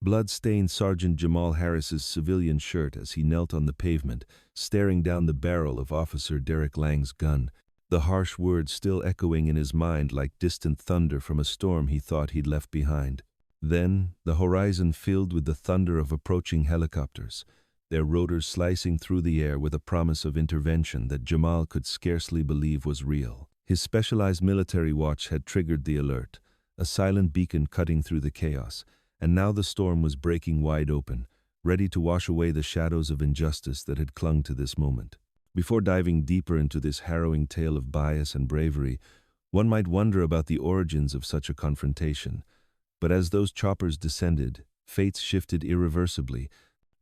Blood stained Sergeant Jamal Harris's civilian shirt as he knelt on the pavement, staring down the barrel of Officer Derek Lang's gun, the harsh words still echoing in his mind like distant thunder from a storm he thought he'd left behind. Then, the horizon filled with the thunder of approaching helicopters, their rotors slicing through the air with a promise of intervention that Jamal could scarcely believe was real. His specialized military watch had triggered the alert, a silent beacon cutting through the chaos, and now the storm was breaking wide open, ready to wash away the shadows of injustice that had clung to this moment. Before diving deeper into this harrowing tale of bias and bravery, one might wonder about the origins of such a confrontation. But as those choppers descended, fates shifted irreversibly,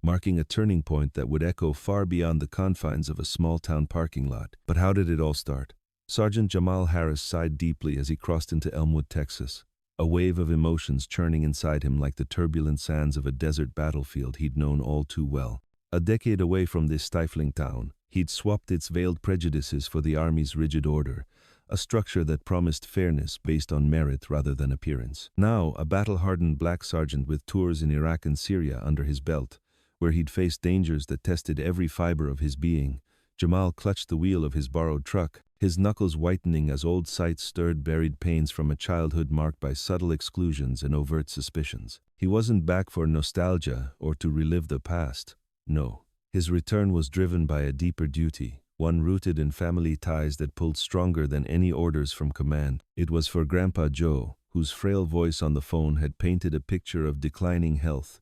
marking a turning point that would echo far beyond the confines of a small-town parking lot. But how did it all start? Sergeant Jamal Harris sighed deeply as he crossed into Elmwood, Texas, a wave of emotions churning inside him like the turbulent sands of a desert battlefield he'd known all too well. A decade away from this stifling town, he'd swapped its veiled prejudices for the Army's rigid order, a structure that promised fairness based on merit rather than appearance. Now, a battle-hardened black sergeant with tours in Iraq and Syria under his belt, where he'd faced dangers that tested every fiber of his being, Jamal clutched the wheel of his borrowed truck, his knuckles whitening as old sights stirred buried pains from a childhood marked by subtle exclusions and overt suspicions. He wasn't back for nostalgia or to relive the past. No. His return was driven by a deeper duty, one rooted in family ties that pulled stronger than any orders from command. It was for Grandpa Joe, whose frail voice on the phone had painted a picture of declining health,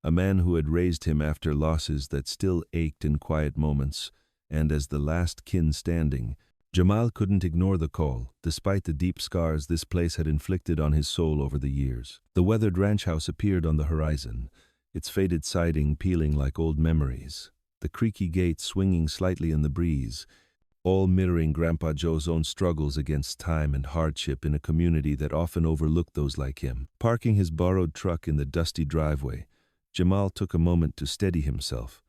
a man who had raised him after losses that still ached in quiet moments, and as the last kin standing, Jamal couldn't ignore the call, despite the deep scars this place had inflicted on his soul over the years. The weathered ranch house appeared on the horizon, its faded siding peeling like old memories, the creaky gate swinging slightly in the breeze, all mirroring Grandpa Joe's own struggles against time and hardship in a community that often overlooked those like him. Parking his borrowed truck in the dusty driveway, Jamal took a moment to steady himself,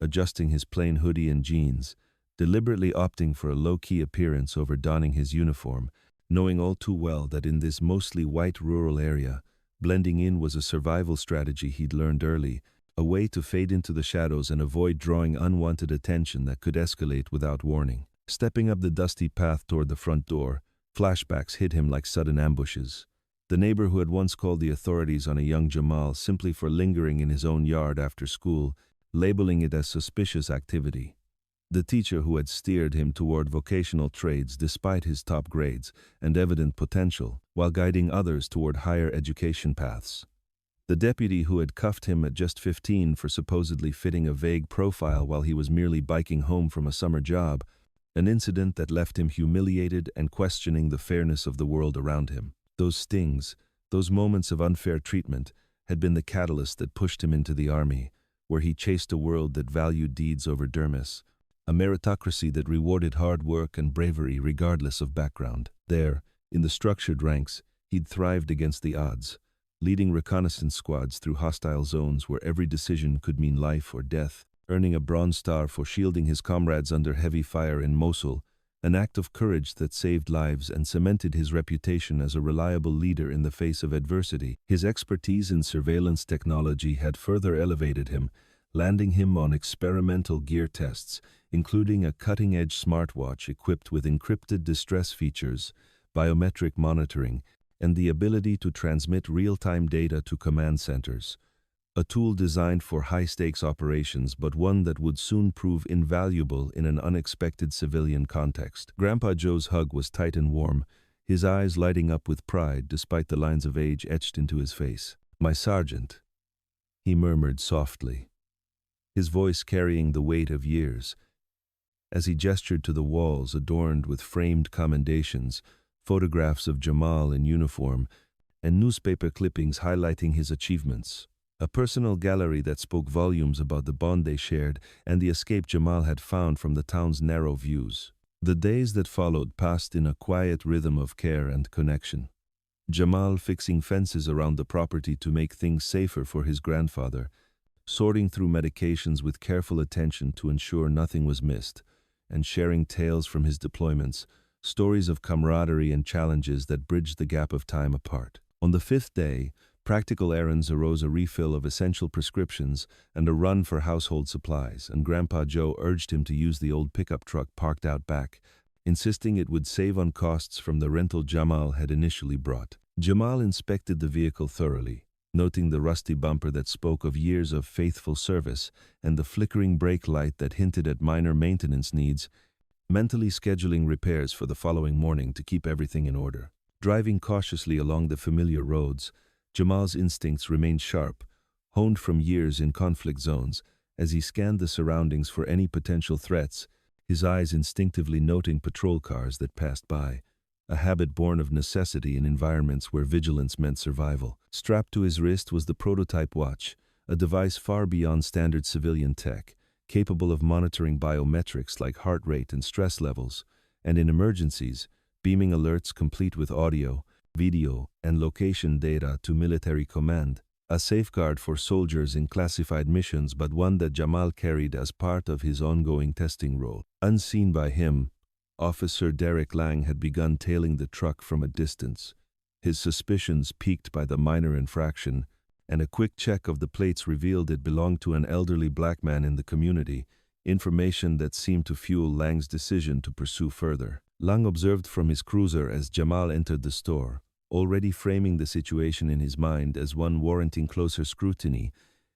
adjusting his plain hoodie and jeans, deliberately opting for a low-key appearance over donning his uniform, knowing all too well that in this mostly white rural area, blending in was a survival strategy he'd learned early, a way to fade into the shadows and avoid drawing unwanted attention that could escalate without warning. Stepping up the dusty path toward the front door, flashbacks hit him like sudden ambushes. The neighbor who had once called the authorities on a young Jamal simply for lingering in his own yard after school, labeling it as suspicious activity. The teacher who had steered him toward vocational trades despite his top grades and evident potential, while guiding others toward higher education paths. The deputy who had cuffed him at just 15 for supposedly fitting a vague profile while he was merely biking home from a summer job, an incident that left him humiliated and questioning the fairness of the world around him. Those stings, those moments of unfair treatment, had been the catalyst that pushed him into the Army, where he chased a world that valued deeds over dermis, a meritocracy that rewarded hard work and bravery regardless of background. There, in the structured ranks, he'd thrived against the odds, leading reconnaissance squads through hostile zones where every decision could mean life or death, earning a Bronze Star for shielding his comrades under heavy fire in Mosul, an act of courage that saved lives and cemented his reputation as a reliable leader in the face of adversity. His expertise in surveillance technology had further elevated him, landing him on experimental gear tests, including a cutting-edge smartwatch equipped with encrypted distress features, biometric monitoring, and the ability to transmit real-time data to command centers. A tool designed for high-stakes operations, but one that would soon prove invaluable in an unexpected civilian context. Grandpa Joe's hug was tight and warm, his eyes lighting up with pride despite the lines of age etched into his face. "My sergeant," he murmured softly, his voice carrying the weight of years, as he gestured to the walls adorned with framed commendations, photographs of Jamal in uniform, and newspaper clippings highlighting his achievements. A personal gallery that spoke volumes about the bond they shared and the escape Jamal had found from the town's narrow views. The days that followed passed in a quiet rhythm of care and connection. Jamal fixing fences around the property to make things safer for his grandfather, sorting through medications with careful attention to ensure nothing was missed, and sharing tales from his deployments, stories of camaraderie and challenges that bridged the gap of time apart. On the fifth day, Practical errands arose: a refill of essential prescriptions and a run for household supplies, and Grandpa Joe urged him to use the old pickup truck parked out back, insisting it would save on costs from the rental Jamal had initially brought. Jamal inspected the vehicle thoroughly, noting the rusty bumper that spoke of years of faithful service and the flickering brake light that hinted at minor maintenance needs, mentally scheduling repairs for the following morning to keep everything in order. Driving cautiously along the familiar roads, Jamal's instincts remained sharp, honed from years in conflict zones. As he scanned the surroundings for any potential threats, his eyes instinctively noting patrol cars that passed by, a habit born of necessity in environments where vigilance meant survival. Strapped to his wrist was the prototype watch, a device far beyond standard civilian tech, capable of monitoring biometrics like heart rate and stress levels, and in emergencies, beaming alerts complete with audio, video, and location data to military command, a safeguard for soldiers in classified missions, but one that Jamal carried as part of his ongoing testing role. Unseen by him, Officer Derek Lang had begun tailing the truck from a distance, his suspicions piqued by the minor infraction, and a quick check of the plates revealed it belonged to an elderly black man in the community, information that seemed to fuel Lang's decision to pursue further. Lang observed from his cruiser as Jamal entered the store, already framing the situation in his mind as one warranting closer scrutiny,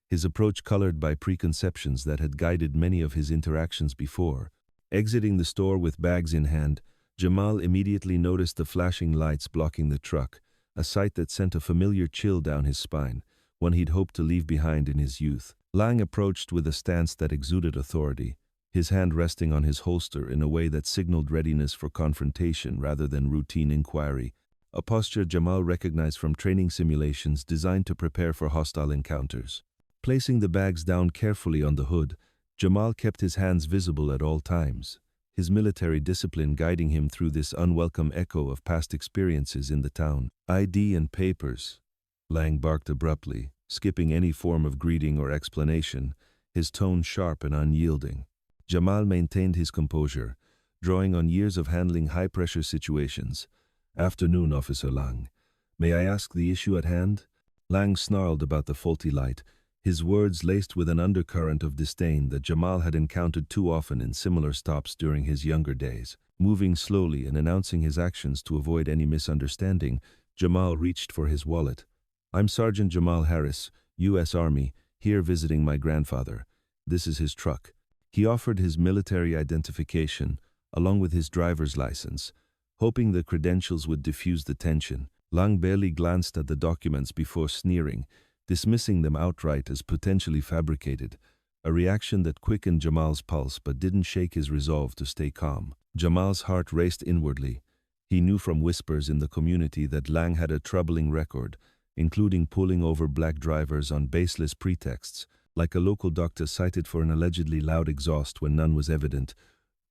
his approach colored by preconceptions that had guided many of his interactions before. Exiting the store with bags in hand, Jamal immediately noticed the flashing lights blocking the truck, a sight that sent a familiar chill down his spine, one he'd hoped to leave behind in his youth. Lang approached with a stance that exuded authority, his hand resting on his holster in a way that signaled readiness for confrontation rather than routine inquiry, a posture Jamal recognized from training simulations designed to prepare for hostile encounters. Placing the bags down carefully on the hood, Jamal kept his hands visible at all times, his military discipline guiding him through this unwelcome echo of past experiences in the town. "ID and papers," Lang barked abruptly, skipping any form of greeting or explanation, his tone sharp and unyielding. Jamal maintained his composure, drawing on years of handling high-pressure situations. "Afternoon, Officer Lang. May I ask the issue at hand?" Lang snarled about the faulty light, his words laced with an undercurrent of disdain that Jamal had encountered too often in similar stops during his younger days. Moving slowly and announcing his actions to avoid any misunderstanding, Jamal reached for his wallet. "I'm Sergeant Jamal Harris, U.S. Army, here visiting my grandfather. This is his truck." He offered his military identification, along with his driver's license, hoping the credentials would diffuse the tension. Lang barely glanced at the documents before sneering, dismissing them outright as potentially fabricated, a reaction that quickened Jamal's pulse but didn't shake his resolve to stay calm. Jamal's heart raced inwardly. He knew from whispers in the community that Lang had a troubling record, including pulling over black drivers on baseless pretexts, like a local doctor cited for an allegedly loud exhaust when none was evident,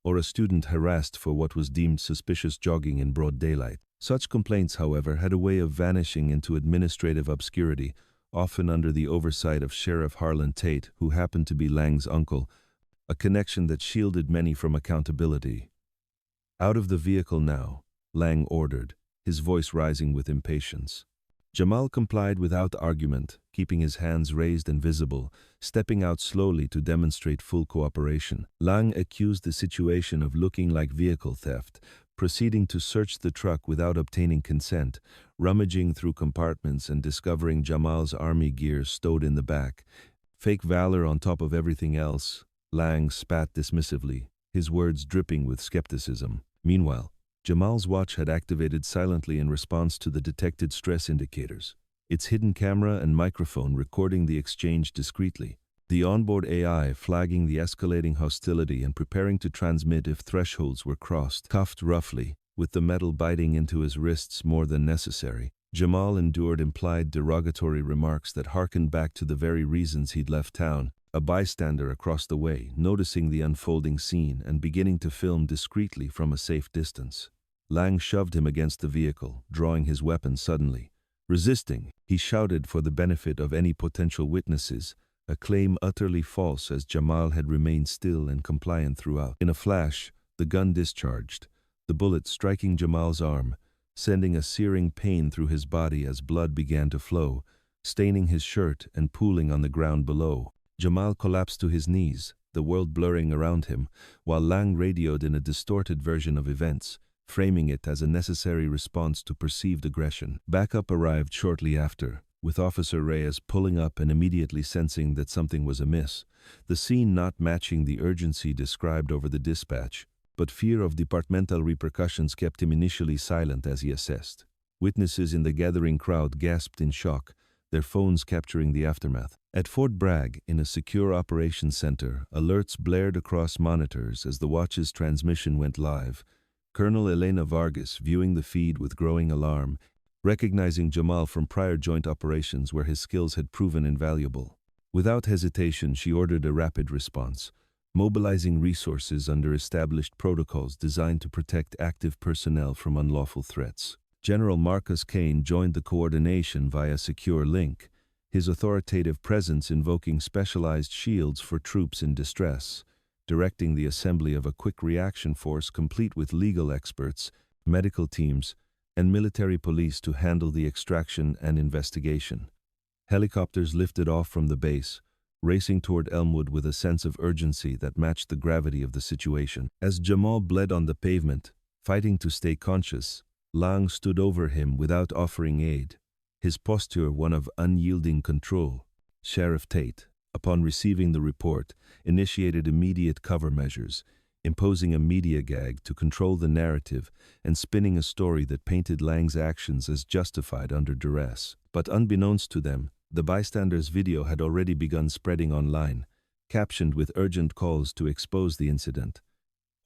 or a student harassed for what was deemed suspicious jogging in broad daylight. Such complaints, however, had a way of vanishing into administrative obscurity, often under the oversight of Sheriff Harlan Tate, who happened to be Lang's uncle, a connection that shielded many from accountability. "Out of the vehicle now," Lang ordered, his voice rising with impatience. Jamal complied without argument, keeping his hands raised and visible, stepping out slowly to demonstrate full cooperation. Lang accused the situation of looking like vehicle theft, proceeding to search the truck without obtaining consent, rummaging through compartments and discovering Jamal's army gear stowed in the back. "Fake valor on top of everything else," Lang spat dismissively, his words dripping with skepticism. Meanwhile, Jamal's watch had activated silently in response to the detected stress indicators, its hidden camera and microphone recording the exchange discreetly, the onboard AI flagging the escalating hostility and preparing to transmit if thresholds were crossed. Cuffed roughly, with the metal biting into his wrists more than necessary, Jamal endured implied derogatory remarks that harkened back to the very reasons he'd left town. A bystander across the way, noticing the unfolding scene and beginning to film discreetly from a safe distance. Lang shoved him against the vehicle, drawing his weapon suddenly. Resisting, he shouted for the benefit of any potential witnesses, a claim utterly false as Jamal had remained still and compliant throughout. In a flash, the gun discharged, the bullet striking Jamal's arm, sending a searing pain through his body as blood began to flow, staining his shirt and pooling on the ground below. Jamal collapsed to his knees, the world blurring around him, while Lang radioed in a distorted version of events, framing it as a necessary response to perceived aggression. Backup arrived shortly after, with Officer Reyes pulling up and immediately sensing that something was amiss, the scene not matching the urgency described over the dispatch, but fear of departmental repercussions kept him initially silent as he assessed. Witnesses in the gathering crowd gasped in shock, their phones capturing the aftermath. At Fort Bragg, in a secure operations center, alerts blared across monitors as the watch's transmission went live. Colonel Elena Vargas, viewing the feed with growing alarm, recognizing Jamal from prior joint operations where his skills had proven invaluable. Without hesitation, she ordered a rapid response, mobilizing resources under established protocols designed to protect active personnel from unlawful threats. General Marcus Kane joined the coordination via secure link, his authoritative presence invoking specialized shields for troops in distress, directing the assembly of a quick reaction force complete with legal experts, medical teams, and military police to handle the extraction and investigation. Helicopters lifted off from the base, racing toward Elmwood with a sense of urgency that matched the gravity of the situation. As Jamal bled on the pavement, fighting to stay conscious, Lang stood over him without offering aid, his posture one of unyielding control. Sheriff Tate, upon receiving the report, initiated immediate cover measures, imposing a media gag to control the narrative and spinning a story that painted Lang's actions as justified under duress. But unbeknownst to them, the bystanders' video had already begun spreading online, captioned with urgent calls to expose the incident.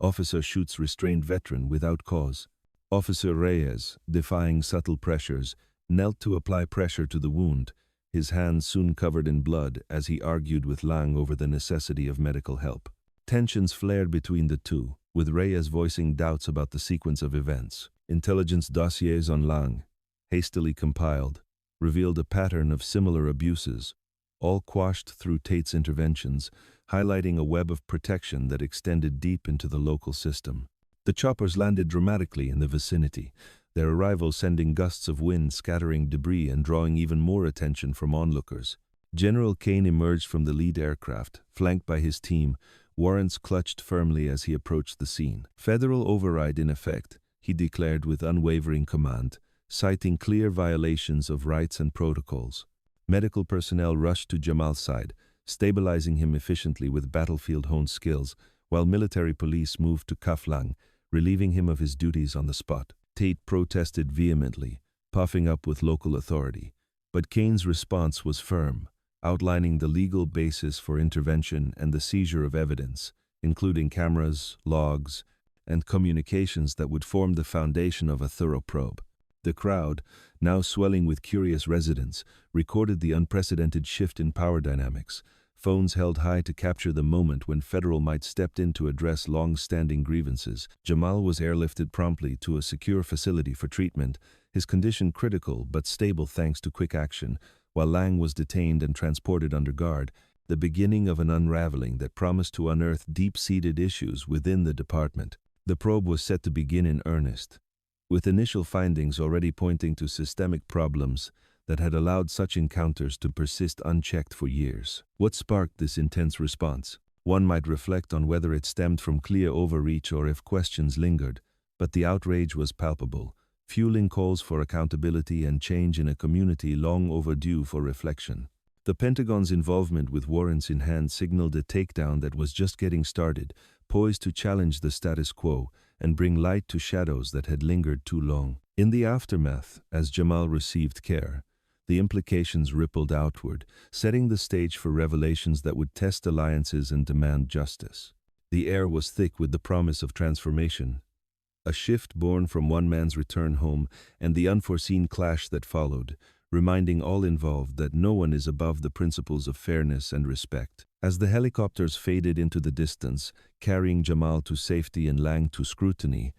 Officer shoots restrained veteran without cause. Officer Reyes, defying subtle pressures, knelt to apply pressure to the wound, his hands soon covered in blood as he argued with Lang over the necessity of medical help. Tensions flared between the two, with Reyes voicing doubts about the sequence of events. Intelligence dossiers on Lang, hastily compiled, revealed a pattern of similar abuses, all quashed through Tate's interventions, highlighting a web of protection that extended deep into the local system. The choppers landed dramatically in the vicinity, their arrival sending gusts of wind scattering debris and drawing even more attention from onlookers. General Kane emerged from the lead aircraft, flanked by his team, Warrants clutched firmly as he approached the scene. Federal override in effect, he declared with unwavering command, citing clear violations of rights and protocols. Medical personnel rushed to Jamal's side, stabilizing him efficiently with battlefield-honed skills, while military police moved to cuff Lang, relieving him of his duties on the spot. Tate protested vehemently, puffing up with local authority, but Kane's response was firm, outlining the legal basis for intervention and the seizure of evidence, including cameras, logs, and communications that would form the foundation of a thorough probe. The crowd, now swelling with curious residents, recorded the unprecedented shift in power dynamics, phones held high to capture the moment when federal might stepped in to address long-standing grievances. Jamal was airlifted promptly to a secure facility for treatment, his condition critical but stable thanks to quick action, while Lang was detained and transported under guard, the beginning of an unraveling that promised to unearth deep-seated issues within the department. The probe was set to begin in earnest, with initial findings already pointing to systemic problems that had allowed such encounters to persist unchecked for years. What sparked this intense response? One might reflect on whether it stemmed from clear overreach or if questions lingered, but the outrage was palpable, fueling calls for accountability and change in a community long overdue for reflection. The Pentagon's involvement with warrants in hand signaled a takedown that was just getting started, poised to challenge the status quo and bring light to shadows that had lingered too long. In the aftermath, as Jamal received care, the implications rippled outward, setting the stage for revelations that would test alliances and demand justice. The air was thick with the promise of transformation, a shift born from one man's return home and the unforeseen clash that followed, reminding all involved that no one is above the principles of fairness and respect. As the helicopters faded into the distance, carrying Jamal to safety and Lang to scrutiny,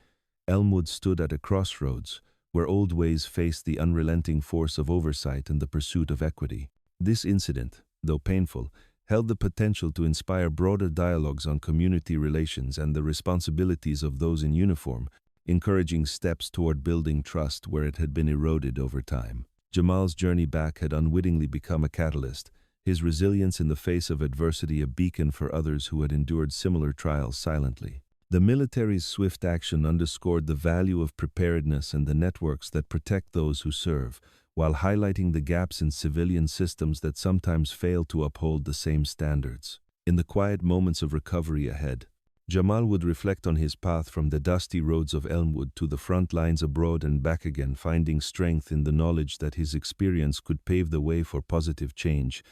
Elmwood stood at a crossroads, where old ways faced the unrelenting force of oversight and the pursuit of equity. This incident, though painful, held the potential to inspire broader dialogues on community relations and the responsibilities of those in uniform, encouraging steps toward building trust where it had been eroded over time. Jamal's journey back had unwittingly become a catalyst, his resilience in the face of adversity a beacon for others who had endured similar trials silently. The military's swift action underscored the value of preparedness and the networks that protect those who serve, while highlighting the gaps in civilian systems that sometimes fail to uphold the same standards. In the quiet moments of recovery ahead, Jamal would reflect on his path from the dusty roads of Elmwood to the front lines abroad and back again, finding strength in the knowledge that his experience could pave the way for positive change,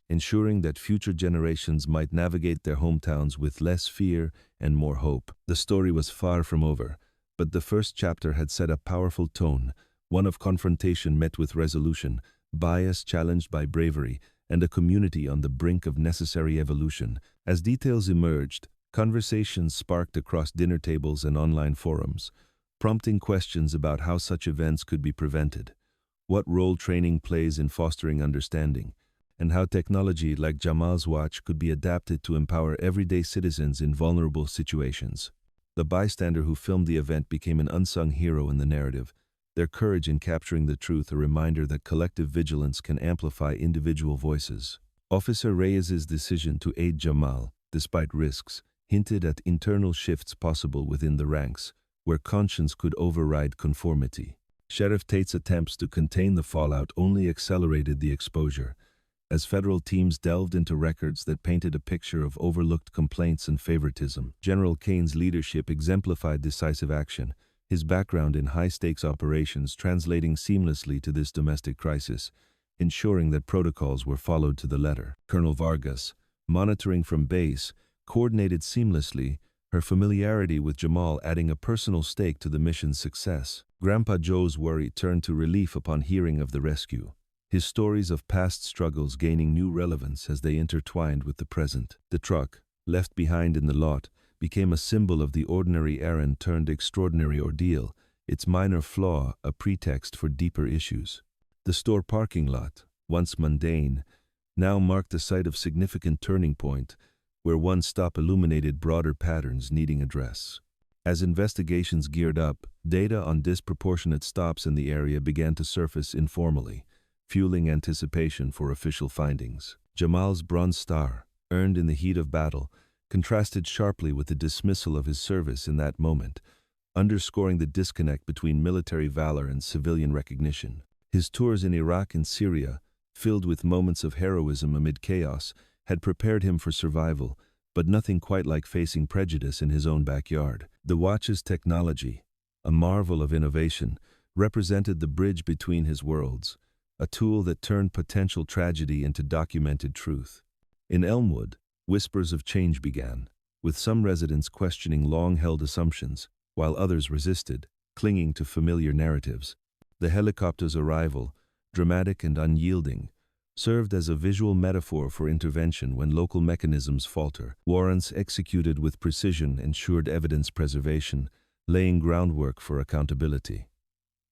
ensuring that future generations might navigate their hometowns with less fear and more hope. The story was far from over, but the first chapter had set a powerful tone, one of confrontation met with resolution, bias challenged by bravery, and a community on the brink of necessary evolution. As details emerged, conversations sparked across dinner tables and online forums, prompting questions about how such events could be prevented, what role training plays in fostering understanding, and how technology like Jamal's watch could be adapted to empower everyday citizens in vulnerable situations. The bystander who filmed the event became an unsung hero in the narrative, their courage in capturing the truth a reminder that collective vigilance can amplify individual voices. Officer Reyes's decision to aid Jamal, despite risks, hinted at internal shifts possible within the ranks, where conscience could override conformity. Sheriff Tate's attempts to contain the fallout only accelerated the exposure, as federal teams delved into records that painted a picture of overlooked complaints and favoritism. General Kane's leadership exemplified decisive action, his background in high-stakes operations translating seamlessly to this domestic crisis, ensuring that protocols were followed to the letter. Colonel Vargas, monitoring from base, coordinated seamlessly, her familiarity with Jamal adding a personal stake to the mission's success. Grandpa Joe's worry turned to relief upon hearing of the rescue, his stories of past struggles gaining new relevance as they intertwined with the present. The truck, left behind in the lot, became a symbol of the ordinary errand turned extraordinary ordeal, its minor flaw a pretext for deeper issues. The store parking lot, once mundane, now marked the site of significant turning point, where one stop illuminated broader patterns needing address. As investigations geared up, data on disproportionate stops in the area began to surface informally, fueling anticipation for official findings. Jamal's Bronze Star, earned in the heat of battle, contrasted sharply with the dismissal of his service in that moment, underscoring the disconnect between military valor and civilian recognition. His tours in Iraq and Syria, filled with moments of heroism amid chaos, had prepared him for survival, but nothing quite like facing prejudice in his own backyard. The watch's technology, a marvel of innovation, represented the bridge between his worlds, a tool that turned potential tragedy into documented truth. In Elmwood, whispers of change began, with some residents questioning long-held assumptions, while others resisted, clinging to familiar narratives. The helicopter's arrival, dramatic and unyielding, served as a visual metaphor for intervention when local mechanisms falter. Warrants executed with precision ensured evidence preservation, laying groundwork for accountability.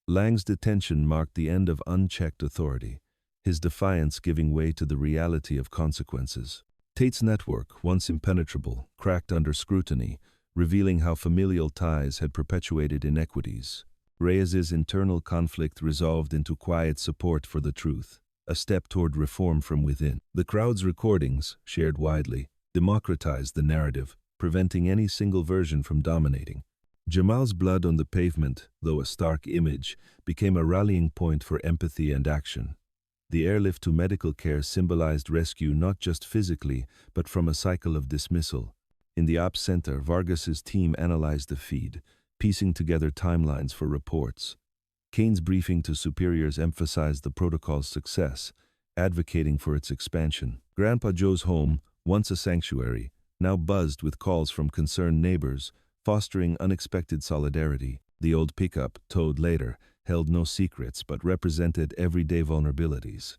Lang's detention marked the end of unchecked authority, his defiance giving way to the reality of consequences. Tate's network, once impenetrable, cracked under scrutiny, revealing how familial ties had perpetuated inequities. Reyes's internal conflict resolved into quiet support for the truth, a step toward reform from within. The crowd's recordings, shared widely, democratized the narrative, preventing any single version from dominating. Jamal's blood on the pavement, though a stark image, became a rallying point for empathy and action. The airlift to medical care symbolized rescue not just physically, but from a cycle of dismissal. In the ops center, Vargas's team analyzed the feed, piecing together timelines for reports. Kane's briefing to superiors emphasized the protocol's success, advocating for its expansion. Grandpa Joe's home, once a sanctuary, now buzzed with calls from concerned neighbors, fostering unexpected solidarity. The old pickup, towed later, held no secrets but represented everyday vulnerabilities.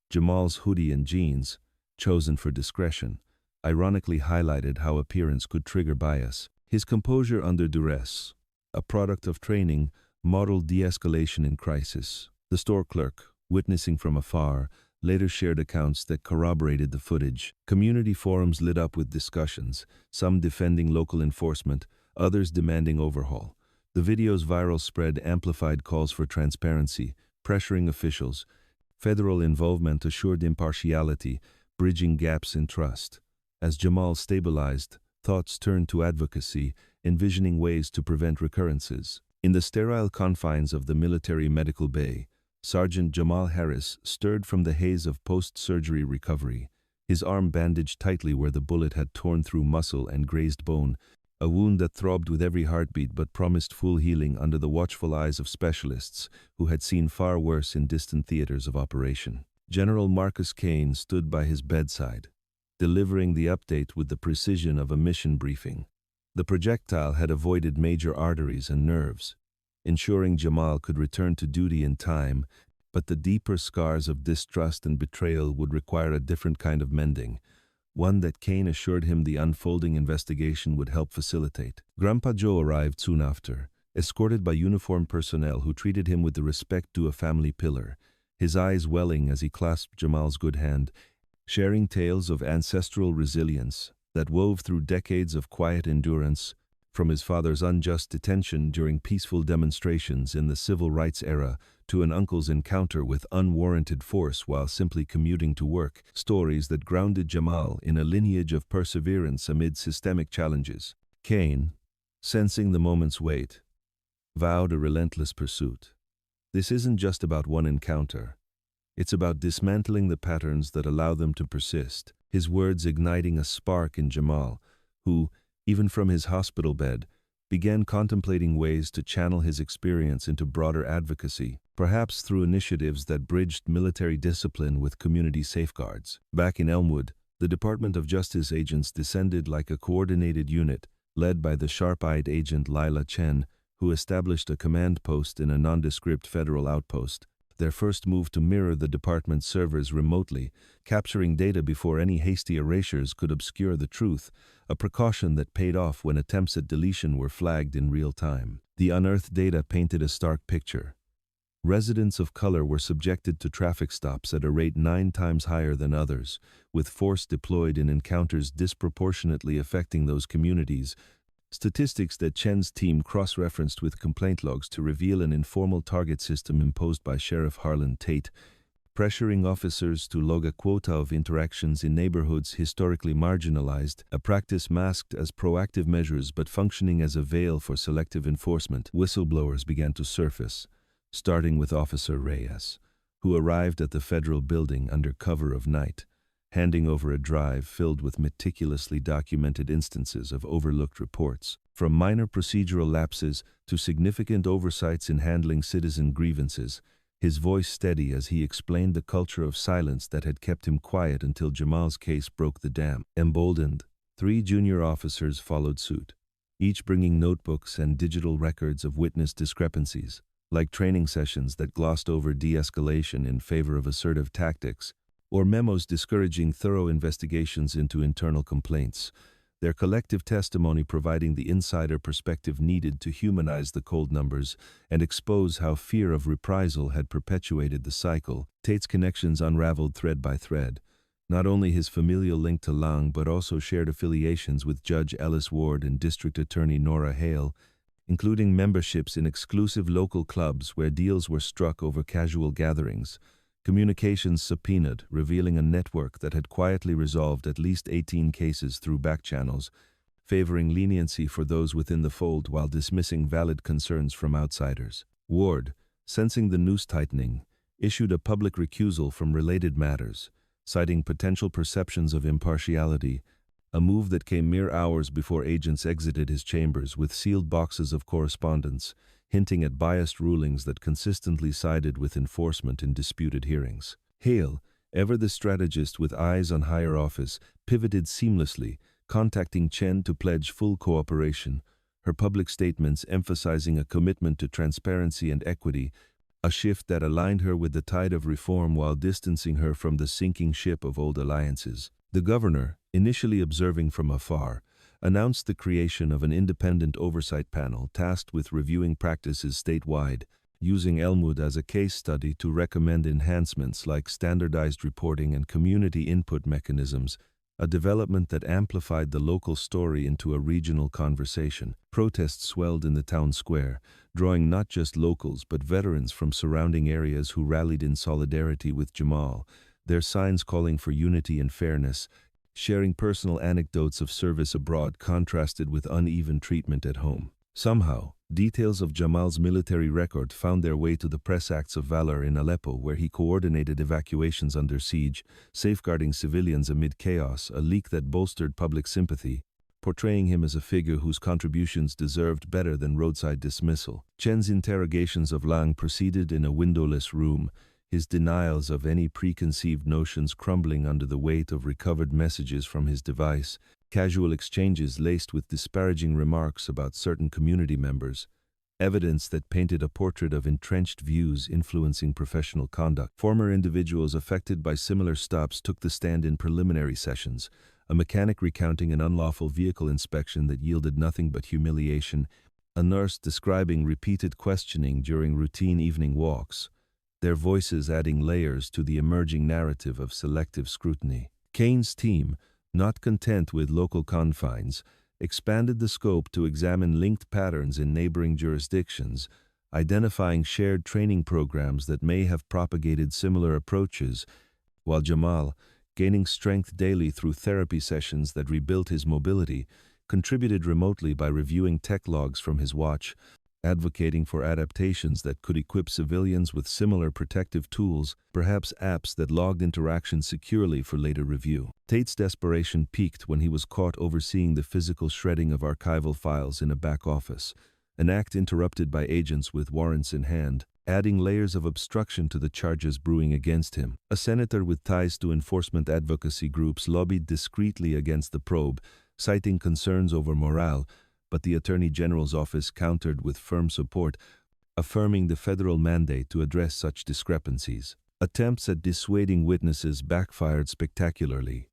Jamal's hoodie and jeans, chosen for discretion, ironically highlighted how appearance could trigger bias. His composure under duress, a product of training, modeled de-escalation in crisis. The store clerk, witnessing from afar, later shared accounts that corroborated the footage. Community forums lit up with discussions, some defending local enforcement, others demanding overhaul. The video's viral spread amplified calls for transparency, pressuring officials. Federal involvement assured impartiality, bridging gaps in trust. As Jamal stabilized, thoughts turned to advocacy, envisioning ways to prevent recurrences. In the sterile confines of the military medical bay, Sergeant Jamal Harris stirred from the haze of post-surgery recovery, his arm bandaged tightly where the bullet had torn through muscle and grazed bone, a wound that throbbed with every heartbeat but promised full healing under the watchful eyes of specialists who had seen far worse in distant theaters of operation. General Marcus Kane stood by his bedside, delivering the update with the precision of a mission briefing. The projectile had avoided major arteries and nerves, ensuring Jamal could return to duty in time, but the deeper scars of distrust and betrayal would require a different kind of mending, one that Kane assured him the unfolding investigation would help facilitate. Grandpa Joe arrived soon after, escorted by uniformed personnel who treated him with the respect due a family pillar, his eyes welling as he clasped Jamal's good hand, sharing tales of ancestral resilience that wove through decades of quiet endurance, from his father's unjust detention during peaceful demonstrations in the civil rights era to an uncle's encounter with unwarranted force while simply commuting to work, stories that grounded Jamal in a lineage of perseverance amid systemic challenges. Kane, sensing the moment's weight, vowed a relentless pursuit. This isn't just about one encounter. It's about dismantling the patterns that allow them to persist, his words igniting a spark in Jamal, who, even from his hospital bed, began contemplating ways to channel his experience into broader advocacy, perhaps through initiatives that bridged military discipline with community safeguards. Back in Elmwood, the Department of Justice agents descended like a coordinated unit, led by the sharp-eyed agent Lila Chen, who established a command post in a nondescript federal outpost, their first move to mirror the department's servers remotely, capturing data before any hasty erasures could obscure the truth, a precaution that paid off when attempts at deletion were flagged in real time. The unearthed data painted a stark picture. Residents of color were subjected to traffic stops at a rate 9 times higher than others, with force deployed in encounters disproportionately affecting those communities, statistics that Chen's team cross-referenced with complaint logs to reveal an informal target system imposed by Sheriff Harlan Tate, pressuring officers to log a quota of interactions in neighborhoods historically marginalized, a practice masked as proactive measures but functioning as a veil for selective enforcement. Whistleblowers began to surface, starting with Officer Reyes, who arrived at the federal building under cover of night, handing over a drive filled with meticulously documented instances of overlooked reports, from minor procedural lapses to significant oversights in handling citizen grievances, his voice steady as he explained the culture of silence that had kept him quiet until Jamal's case broke the dam. Emboldened, 3 junior officers followed suit, each bringing notebooks and digital records of witness discrepancies, like training sessions that glossed over de-escalation in favor of assertive tactics, or memos discouraging thorough investigations into internal complaints, their collective testimony providing the insider perspective needed to humanize the cold numbers and expose how fear of reprisal had perpetuated the cycle. Tate's connections unraveled thread by thread, not only his familial link to Lang but also shared affiliations with Judge Ellis Ward and District Attorney Nora Hale, including memberships in exclusive local clubs where deals were struck over casual gatherings, communications subpoenaed, revealing a network that had quietly resolved at least 18 cases through back channels, favoring leniency for those within the fold while dismissing valid concerns from outsiders. Ward, sensing the noose tightening, issued a public recusal from related matters, citing potential perceptions of impartiality, a move that came mere hours before agents exited his chambers with sealed boxes of correspondence, hinting at biased rulings that consistently sided with enforcement in disputed hearings. Hale, ever the strategist with eyes on higher office, pivoted seamlessly, contacting Chen to pledge full cooperation, her public statements emphasizing a commitment to transparency and equity, a shift that aligned her with the tide of reform while distancing her from the sinking ship of old alliances. The governor, initially observing from afar, announced the creation of an independent oversight panel tasked with reviewing practices statewide, using Elmwood as a case study to recommend enhancements like standardized reporting and community input mechanisms a development that amplified the local story into a regional conversation. Protests swelled in the town square, drawing not just locals but veterans from surrounding areas who rallied in solidarity with Jamal, their signs calling for unity and fairness. Sharing personal anecdotes of service abroad contrasted with uneven treatment at home. Somehow, details of Jamal's military record found their way to the press acts of valor in Aleppo, where he coordinated evacuations under siege, safeguarding civilians amid chaos, a leak that bolstered public sympathy, portraying him as a figure whose contributions deserved better than roadside dismissal. Chen's interrogations of Lang proceeded in a windowless room, his denials of any preconceived notions crumbling under the weight of recovered messages from his device, casual exchanges laced with disparaging remarks about certain community members, evidence that painted a portrait of entrenched views influencing professional conduct. Former individuals affected by similar stops took the stand in preliminary sessions, a mechanic recounting an unlawful vehicle inspection that yielded nothing but humiliation, a nurse describing repeated questioning during routine evening walks, their voices adding layers to the emerging narrative of selective scrutiny. Kane's team, not content with local confines, expanded the scope to examine linked patterns in neighboring jurisdictions, identifying shared training programs that may have propagated similar approaches, while Jamal, gaining strength daily through therapy sessions that rebuilt his mobility, contributed remotely by reviewing tech logs from his watch, advocating for adaptations that could equip civilians with similar protective tools, perhaps apps that logged interactions securely for later review. Tate's desperation peaked when he was caught overseeing the physical shredding of archival files in a back office, an act interrupted by agents with warrants in hand, adding layers of obstruction to the charges brewing against him. A senator with ties to enforcement advocacy groups lobbied discreetly against the probe, citing concerns over morale, but the Attorney General's office countered with firm support, affirming the federal mandate to address such discrepancies. Attempts at dissuading witnesses backfired spectacularly.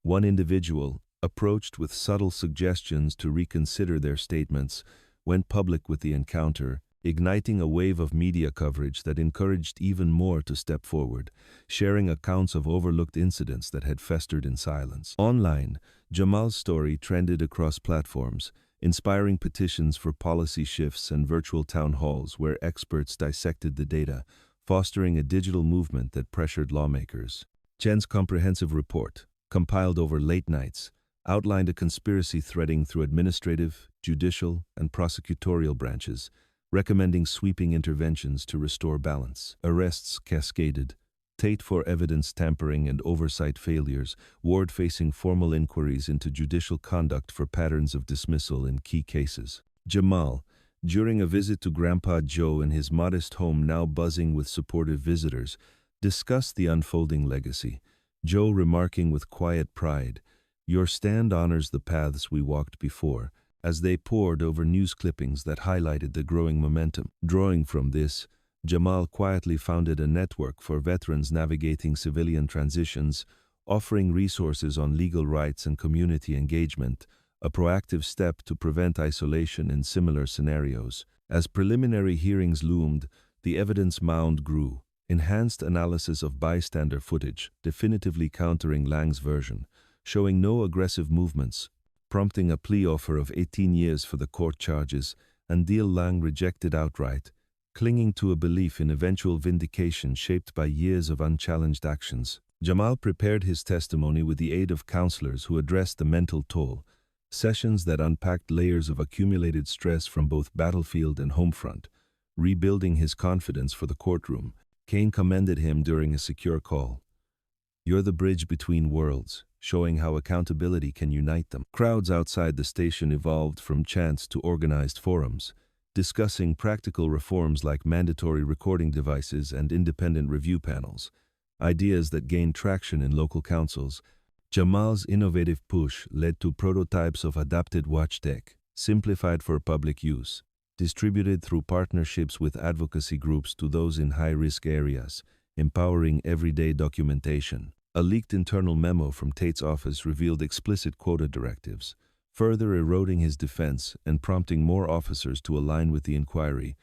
One individual, approached with subtle suggestions to reconsider their statements, went public with the encounter, igniting a wave of media coverage that encouraged even more to step forward, sharing accounts of overlooked incidents that had festered in silence. Online, Jamal's story trended across platforms, inspiring petitions for policy shifts and virtual town halls where experts dissected the data, fostering a digital movement that pressured lawmakers. Chen's comprehensive report, compiled over late nights, outlined a conspiracy threading through administrative, judicial, and prosecutorial branches, recommending sweeping interventions to restore balance. Arrests cascaded, Tate for evidence tampering and oversight failures, Ward facing formal inquiries into judicial conduct for patterns of dismissal in key cases. Jamal, during a visit to Grandpa Joe in his modest home now buzzing with supportive visitors, discussed the unfolding legacy, Joe remarking with quiet pride, "Your stand honors the paths we walked before," as they pored over news clippings that highlighted the growing momentum. Drawing from this, Jamal quietly founded a network for veterans navigating civilian transitions, offering resources on legal rights and community engagement, a proactive step to prevent isolation in similar scenarios. As preliminary hearings loomed, the evidence mound grew, enhanced analysis of bystander footage, definitively countering Lang's version, showing no aggressive movements, prompting a plea offer of 18 years for the court charges, and deal Lang rejected outright, clinging to a belief in eventual vindication shaped by years of unchallenged actions. Jamal prepared his testimony with the aid of counselors who addressed the mental toll, sessions that unpacked layers of accumulated stress from both battlefield and home front, rebuilding his confidence for the courtroom. Kane commended him during a secure call. "You're the bridge between worlds," showing how accountability can unite them. Crowds outside the station evolved from chants to organized forums, discussing practical reforms like mandatory recording devices and independent review panels, ideas that gained traction in local councils. Jamal's innovative push led to prototypes of adapted watch tech, simplified for public use, distributed through partnerships with advocacy groups to those in high-risk areas, empowering everyday documentation. A leaked internal memo from Tate's office revealed explicit quota directives, further eroding his defense and prompting more officers to align with the inquiry,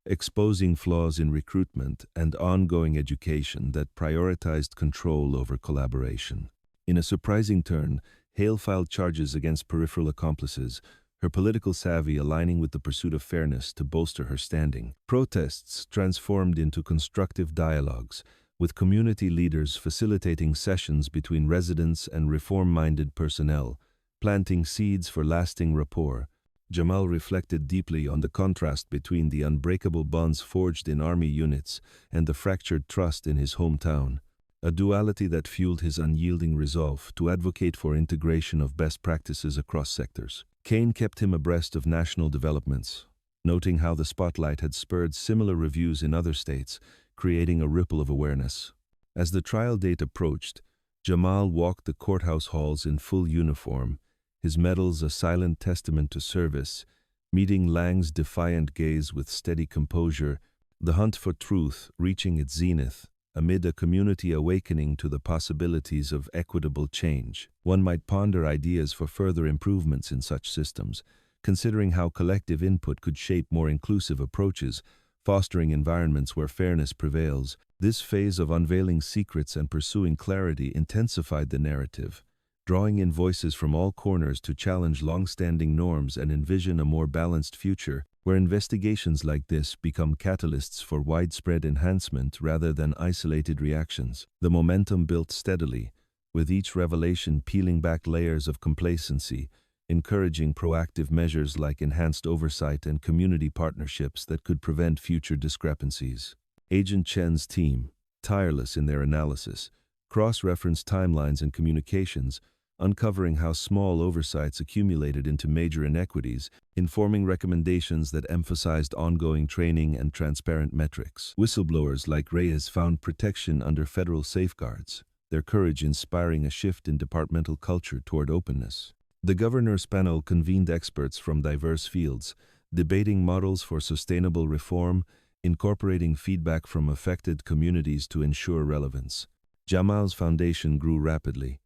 exposing flaws in recruitment and ongoing education that prioritized control over collaboration. In a surprising turn, Hale filed charges against peripheral accomplices, her political savvy aligning with the pursuit of fairness to bolster her standing. Protests transformed into constructive dialogues, with community leaders facilitating sessions between residents and reform-minded personnel, planting seeds for lasting rapport. Jamal reflected deeply on the contrast between the unbreakable bonds forged in army units and the fractured trust in his hometown, a duality that fueled his unyielding resolve to advocate for integration of best practices across sectors. Kane kept him abreast of national developments, noting how the spotlight had spurred similar reviews in other states, creating a ripple of awareness. As the trial date approached, Jamal walked the courthouse halls in full uniform, his medals a silent testament to service, meeting Lang's defiant gaze with steady composure, the hunt for truth reaching its zenith amid a community awakening to the possibilities of equitable change. One might ponder ideas for further improvements in such systems, considering how collective input could shape more inclusive approaches, fostering environments where fairness prevails. This phase of unveiling secrets and pursuing clarity intensified the narrative, drawing in voices from all corners to challenge long-standing norms and envision a more balanced future, where investigations like this become catalysts for widespread enhancement rather than isolated reactions. The momentum built steadily, with each revelation peeling back layers of complacency, encouraging proactive measures like enhanced oversight and community partnerships that could prevent future discrepancies. Agent Chen's team, tireless in their analysis, cross-referenced timelines and communications, uncovering how small oversights accumulated into major inequities, informing recommendations that emphasized ongoing training and transparent metrics. Whistleblowers like Reyes found protection under federal safeguards, their courage inspiring a shift in departmental culture toward openness. The governor's panel convened experts from diverse fields, debating models for sustainable reform, incorporating feedback from affected communities to ensure relevance. Jamal's foundation grew rapidly,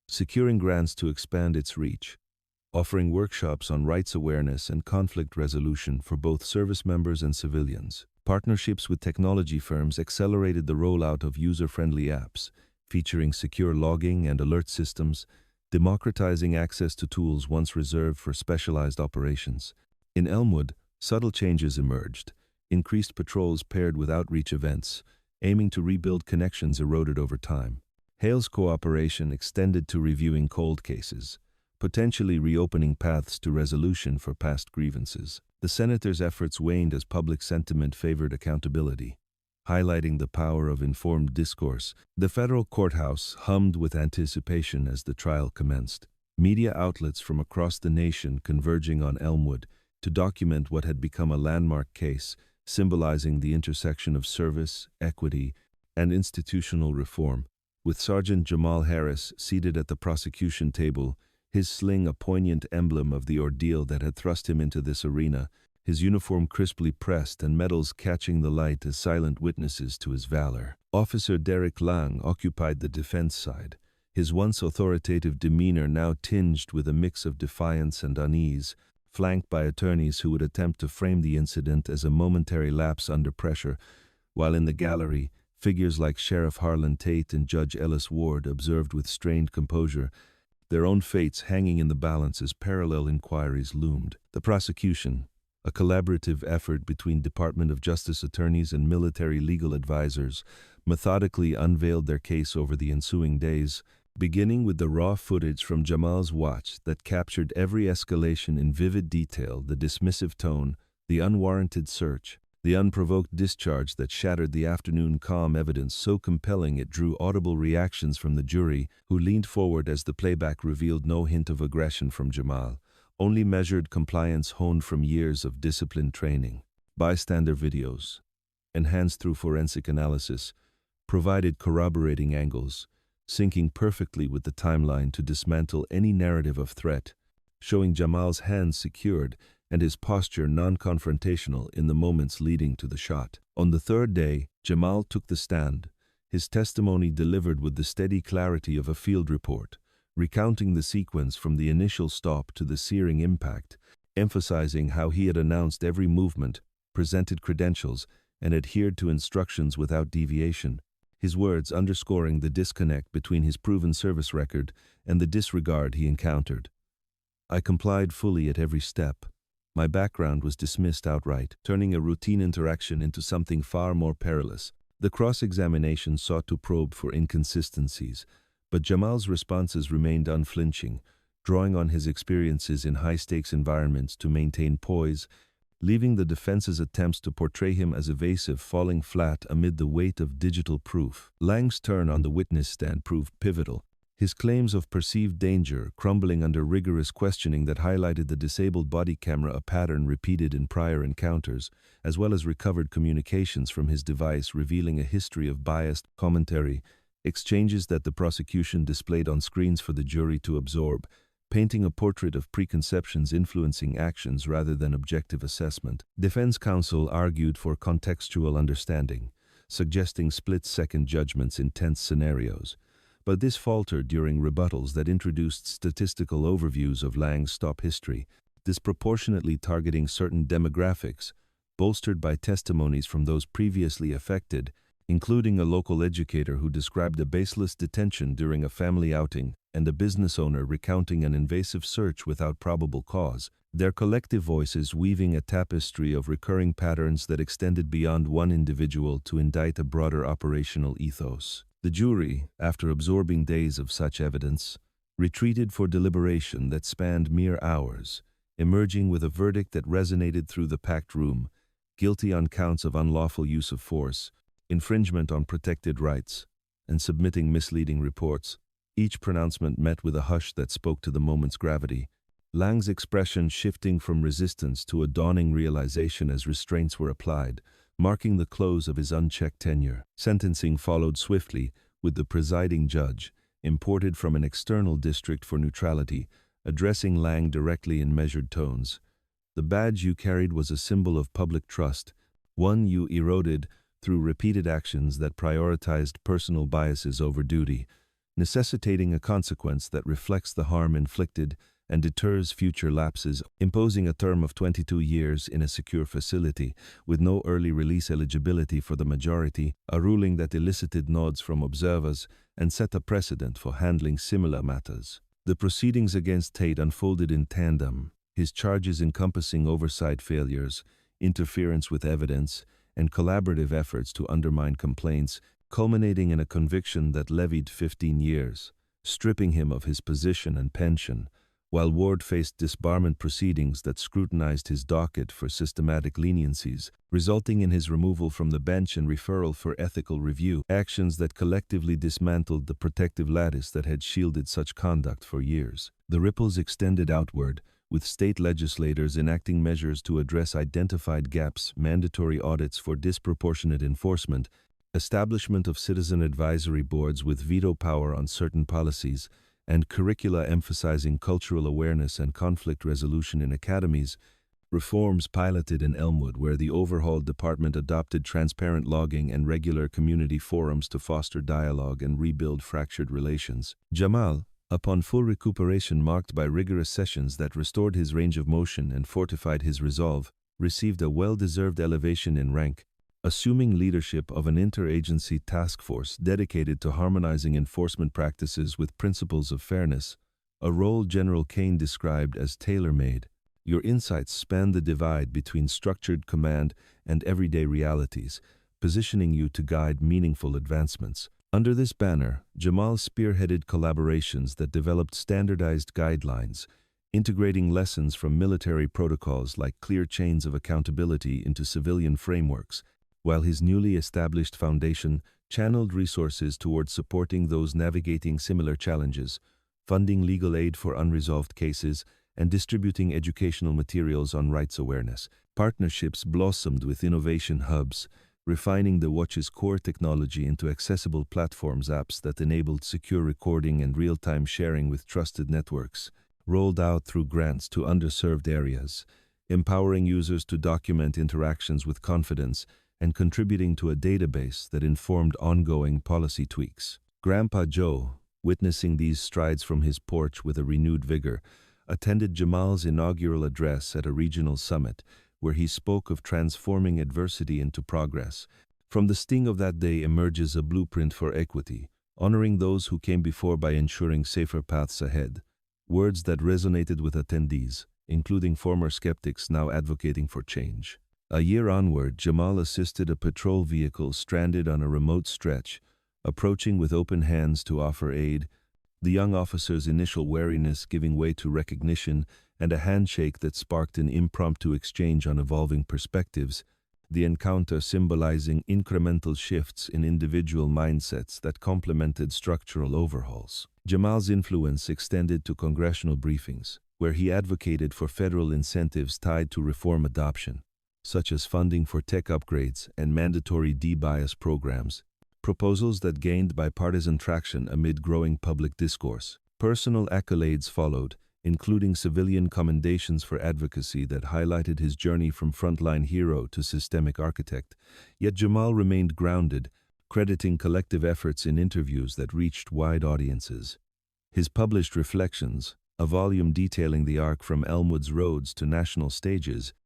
securing grants to expand its reach, offering workshops on rights awareness and conflict resolution for both service members and civilians. Partnerships with technology firms accelerated the rollout of user-friendly apps, featuring secure logging and alert systems, democratizing access to tools once reserved for specialized operations. In Elmwood, subtle changes emerged, increased patrols paired with outreach events, aiming to rebuild connections eroded over time. Hale's cooperation extended to reviewing cold cases, potentially reopening paths to resolution for past grievances. The senator's efforts waned as public sentiment favored accountability, highlighting the power of informed discourse. The federal courthouse hummed with anticipation as the trial commenced, media outlets from across the nation converging on Elmwood to document what had become a landmark case, symbolizing the intersection of service, equity, and institutional reform. With Sergeant Jamal Harris seated at the prosecution table, his sling a poignant emblem of the ordeal that had thrust him into this arena, his uniform crisply pressed and medals catching the light as silent witnesses to his valor. Officer Derek Lang occupied the defense side, his once authoritative demeanor now tinged with a mix of defiance and unease, flanked by attorneys who would attempt to frame the incident as a momentary lapse under pressure, while in the gallery, figures like Sheriff Harlan Tate and Judge Ellis Ward observed with strained composure, their own fates hanging in the balance as parallel inquiries loomed. The prosecution, a collaborative effort between Department of Justice attorneys and military legal advisors, methodically unveiled their case over the ensuing days, beginning with the raw footage from Jamal's watch that captured every escalation in vivid detail: the dismissive tone, the unwarranted search, the unprovoked discharge that shattered the afternoon calm, evidence so compelling it drew audible reactions from the jury, who leaned forward as the playback revealed no hint of aggression from Jamal, only measured compliance honed from years of disciplined training. Bystander videos, enhanced through forensic analysis, provided corroborating angles, syncing perfectly with the timeline to dismantle any narrative of threat, showing Jamal's hands secured and his posture non-confrontational in the moments leading to the shot. On the third day, Jamal took the stand, his testimony delivered with the steady clarity of a field report, recounting the sequence from the initial stop to the searing impact, emphasizing how he had announced every movement, presented credentials, and adhered to instructions without deviation. his words underscoring the disconnect between his proven service record and the disregard he encountered. I complied fully at every step. My background was dismissed outright, turning a routine interaction into something far more perilous. The cross-examination sought to probe for inconsistencies, but Jamal's responses remained unflinching, drawing on his experiences in high-stakes environments to maintain poise, leaving the defense's attempts to portray him as evasive falling flat amid the weight of digital proof. Lang's turn on the witness stand proved pivotal, his claims of perceived danger crumbling under rigorous questioning that highlighted the disabled body camera, a pattern repeated in prior encounters, as well as recovered communications from his device revealing a history of biased commentary, exchanges that the prosecution displayed on screens for the jury to absorb, painting a portrait of preconceptions influencing actions rather than objective assessment. Defense counsel argued for contextual understanding, suggesting split-second judgments in tense scenarios, but this faltered during rebuttals that introduced statistical overviews of Lang's stop history, disproportionately targeting certain demographics, bolstered by testimonies from those previously affected, including a local educator who described a baseless detention during a family outing and a business owner recounting an invasive search without probable cause, their collective voices weaving a tapestry of recurring patterns that extended beyond one individual to indict a broader operational ethos. The jury, after absorbing days of such evidence, retreated for deliberation that spanned mere hours, emerging with a verdict that resonated through the packed room: guilty on counts of unlawful use of force, infringement on protected rights, and submitting misleading reports. Each pronouncement met with a hush that spoke to the moment's gravity, Lang's expression shifting from resistance to a dawning realization as restraints were applied, marking the close of his unchecked tenure. Sentencing followed swiftly, with the presiding judge, imported from an external district for neutrality, addressing Lang directly in measured tones. The badge you carried was a symbol of public trust, one you eroded through repeated actions that prioritized personal biases over duty, necessitating a consequence that reflects the harm inflicted and deters future lapses, imposing a term of 22 years in a secure facility, with no early release eligibility for the majority, a ruling that elicited nods from observers and set a precedent for handling similar matters. The proceedings against Tate unfolded in tandem, his charges encompassing oversight failures, interference with evidence, and collaborative efforts to undermine complaints, culminating in a conviction that levied 15 years, stripping him of his position and pension, while Ward faced disbarment proceedings that scrutinized his docket for systematic leniencies, resulting in his removal from the bench and referral for ethical review, actions that collectively dismantled the protective lattice that had shielded such conduct for years. The ripples extended outward, with state legislators enacting measures to address identified gaps, mandatory audits for disproportionate enforcement, establishment of citizen advisory boards with veto power on certain policies, and curricula emphasizing cultural awareness and conflict resolution in academies, reforms piloted in Elmwood where the overhauled department adopted transparent logging and regular community forums to foster dialogue and rebuild fractured relations. Jamal, upon full recuperation marked by rigorous sessions that restored his range of motion and fortified his resolve, received a well-deserved elevation in rank, assuming leadership of an interagency task force dedicated to harmonizing enforcement practices with principles of fairness, a role General Kane described as tailor-made. Your insights span the divide between structured command and everyday realities, positioning you to guide meaningful advancements. Under this banner, Jamal spearheaded collaborations that developed standardized guidelines, integrating lessons from military protocols like clear chains of accountability into civilian frameworks, while his newly established foundation channeled resources towards supporting those navigating similar challenges, funding legal aid for unresolved cases, and distributing educational materials on rights awareness. Partnerships blossomed with innovation hubs, refining the Watch's core technology into accessible platforms apps that enabled secure recording and real-time sharing with trusted networks, rolled out through grants to underserved areas, empowering users to document interactions with confidence, and contributing to a database that informed ongoing policy tweaks. Grandpa Joe, witnessing these strides from his porch with a renewed vigor, attended Jamal's inaugural address at a regional summit, where he spoke of transforming adversity into progress, From the sting of that day emerges a blueprint for equity, honoring those who came before by ensuring safer paths ahead. Words that resonated with attendees, including former skeptics now advocating for change. A year onward, Jamal assisted a patrol vehicle stranded on a remote stretch, approaching with open hands to offer aid, the young officer's initial wariness giving way to recognition and a handshake that sparked an impromptu exchange on evolving perspectives, the encounter symbolizing incremental shifts in individual mindsets that complemented structural overhauls. Jamal's influence extended to congressional briefings, where he advocated for federal incentives tied to reform adoption, such as funding for tech upgrades and mandatory de-bias programs, proposals that gained bipartisan traction amid growing public discourse. Personal accolades followed, including civilian commendations for advocacy that highlighted his journey from frontline hero to systemic architect. Yet Jamal remained grounded, crediting collective efforts in interviews that reached wide audiences. His published Reflections, a volume detailing the arc from Elmwood's roads to national stages,